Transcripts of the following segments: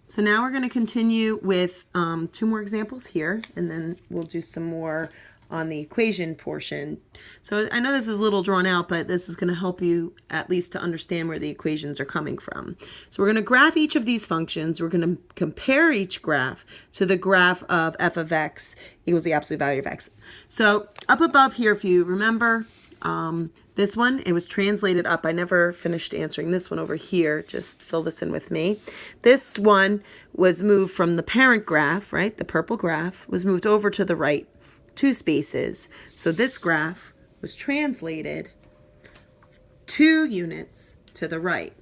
So now we're going to continue with 2 more examples here, and then we'll do some more on the equation portion. So I know this is a little drawn out, but this is going to help you at least to understand where the equations are coming from. So we're going to graph each of these functions. We're going to compare each graph to the graph of f of x equals the absolute value of x. So up above here, if you remember, this one, it was translated up. I never finished answering this one over here. Just fill this in with me. This one was moved from the parent graph, right? The purple graph was moved over to the right 2 spaces. So this graph was translated 2 units to the right.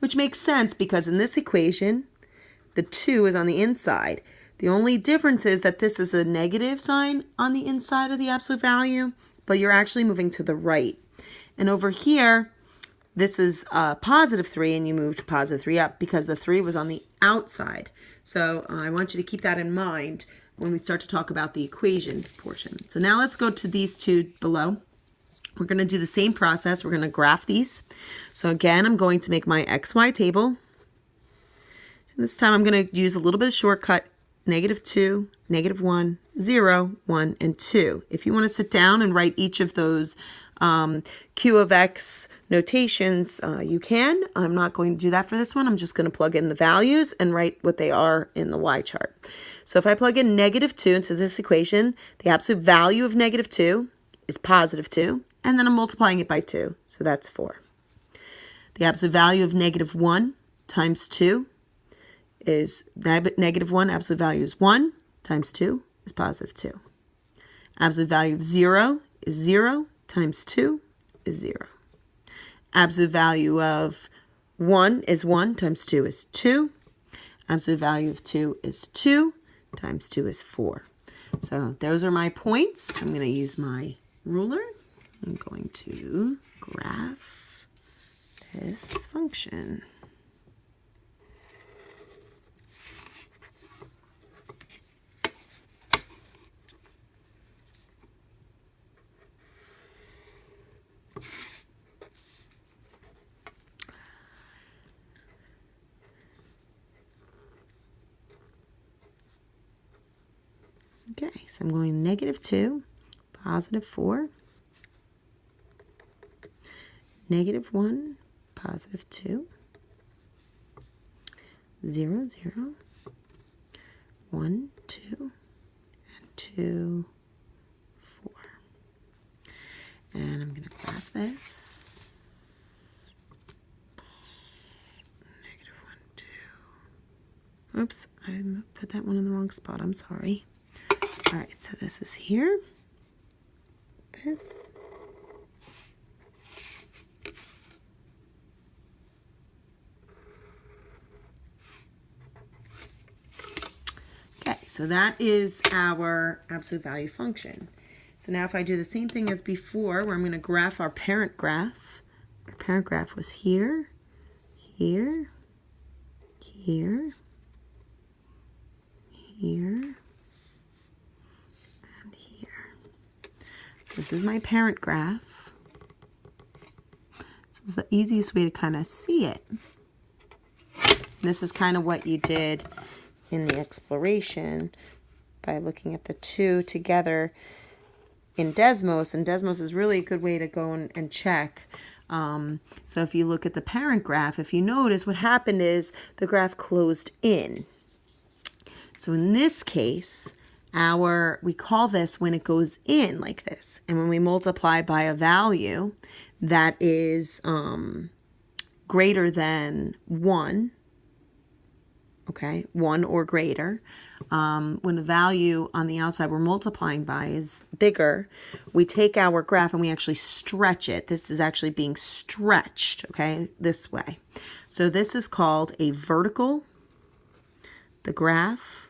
Which makes sense because in this equation, the 2 is on the inside. The only difference is that this is a negative sign on the inside of the absolute value, but you're actually moving to the right. And over here, this is positive 3, and you moved positive 3 up because the 3 was on the outside. So I want you to keep that in mind when we start to talk about the equation portion. So now let's go to these 2 below. We're going to do the same process. We're going to graph these. So again, I'm going to make my XY table. And this time I'm going to use a little bit of shortcut, -2, -1, 0, 1, and 2. If you want to sit down and write each of those Q of X notations, you can. I'm not going to do that for this one. I'm just going to plug in the values and write what they are in the Y chart. So if I plug in -2 into this equation, the absolute value of -2 is positive 2, and then I'm multiplying it by 2, so that's 4. The absolute value of -1 times 2 is -1, absolute value is 1, times 2 is positive 2. Absolute value of 0 is 0, times 2 is 0. Absolute value of 1 is 1, times 2 is 2. Absolute value of 2 is 2, times 2 is 4. So those are my points. I'm going to use my ruler. I'm going to graph this function. Okay, so I'm going -2, positive 4, -1, positive 2, 0, 0, 1, 2, and 2, 4. And I'm going to graph this. -1, 2. Oops, I put that one in the wrong spot. I'm sorry. All right, so this is here. This. Okay, so that is our absolute value function. So now if I do the same thing as before, where I'm going to graph our parent graph. Our parent graph was here, here, here, here, and here. So this is my parent graph. This is the easiest way to kind of see it. This is kind of what you did in the exploration by looking at the 2 together in Desmos, and Desmos is really a good way to go and check. So if you look at the parent graph, if you notice what happened is the graph closed in. So in this case, we call this when it goes in like this, and when we multiply by a value that is greater than 1, okay, 1 or greater, when the value on the outside we're multiplying by is bigger, we take our graph and we actually stretch it. This is actually being stretched, okay, this way. So this is called a vertical. The graph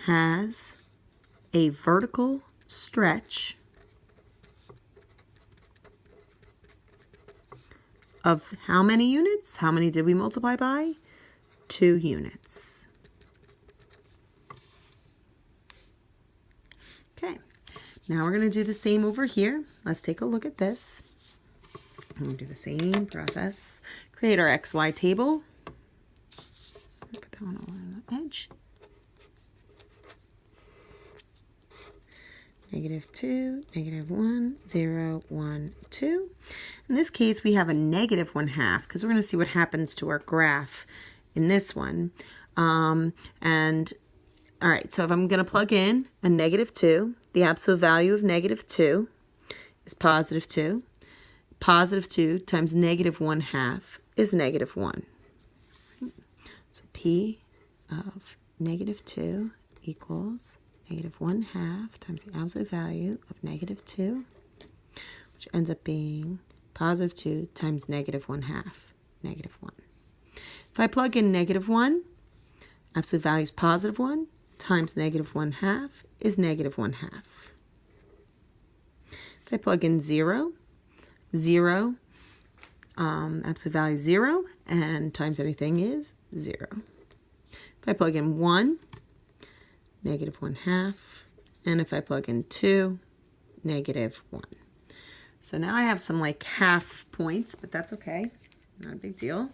has a vertical stretch of how many units? How many did we multiply by? 2 units. Okay, now we're going to do the same over here. Let's take a look at this. I'm going to do the same process. Create our XY table. Put that one on the edge. -2, -1, 0, 1, 2. In this case, we have a -1/2 because we're going to see what happens to our graph in this one. And all right, so if I'm going to plug in a -2, the absolute value of -2 is +2. +2 times -1/2 is -1. So P of -2 equals -1/2 times the absolute value of -2, which ends up being +2 times -1/2, -1. If I plug in -1, absolute value is +1 times -1/2 is -1/2. If I plug in 0, 0, absolute value is 0, and times anything is 0. If I plug in 1, -1/2, and if I plug in 2, -1. So now I have some like half points, but that's okay. Not a big deal.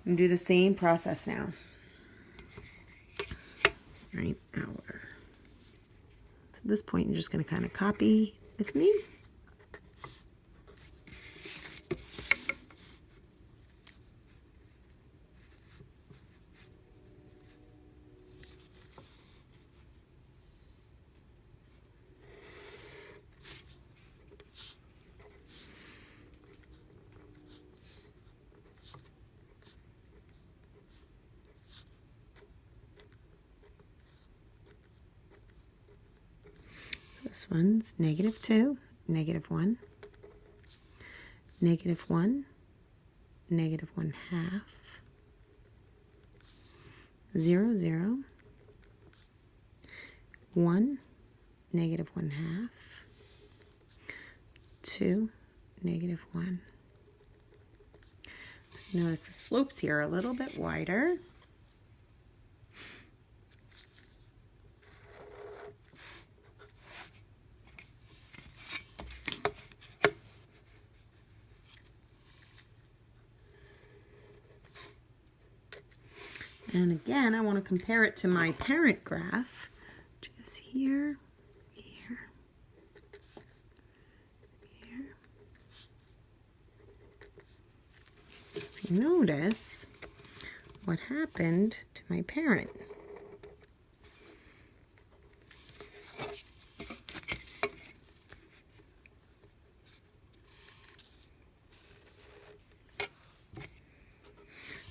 I'm going to do the same process now. Right, at this point, you're just going to kind of copy with me. This one's -2, -1, -1, -1/2, 0, 0, 1, -1/2, 2, -1. Notice the slopes here are a little bit wider. And again, I want to compare it to my parent graph, which is here, here, here. If you notice what happened to my parent.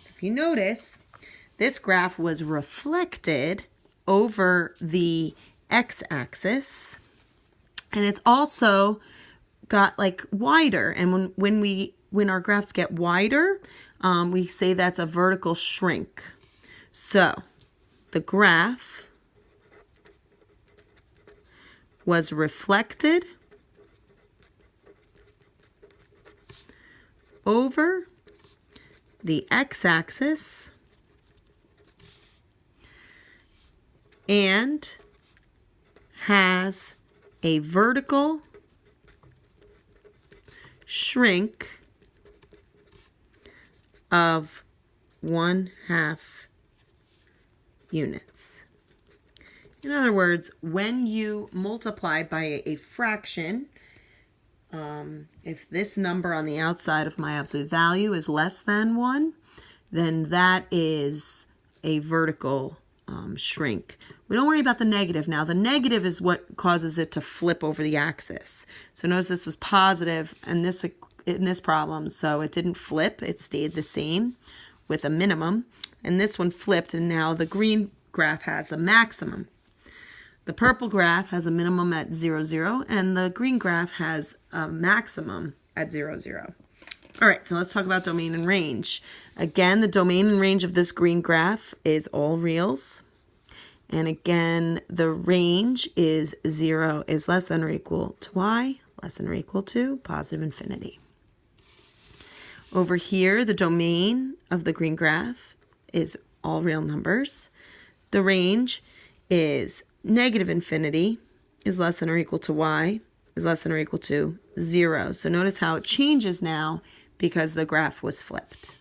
So if you notice, this graph was reflected over the x-axis, and it's also got like wider. And when our graphs get wider, we say that's a vertical shrink. So the graph was reflected over the x-axis and has a vertical shrink of 1/2 units. In other words, when you multiply by a fraction, if this number on the outside of my absolute value is less than 1, then that is a vertical shrink. We don't worry about the negative now. The negative is what causes it to flip over the axis. So notice this was positive in this problem, so it didn't flip. It stayed the same with a minimum. And this one flipped, and now the green graph has a maximum. The purple graph has a minimum at 0, 0, and the green graph has a maximum at 0, 0. All right, so let's talk about domain and range. Again, the domain and range of this green graph is all reals. And again, the range is 0 is less than or equal to y, less than or equal to positive infinity. Over here, the domain of the green graph is all real numbers. The range is negative infinity is less than or equal to y is less than or equal to 0. So notice how it changes now because the graph was flipped.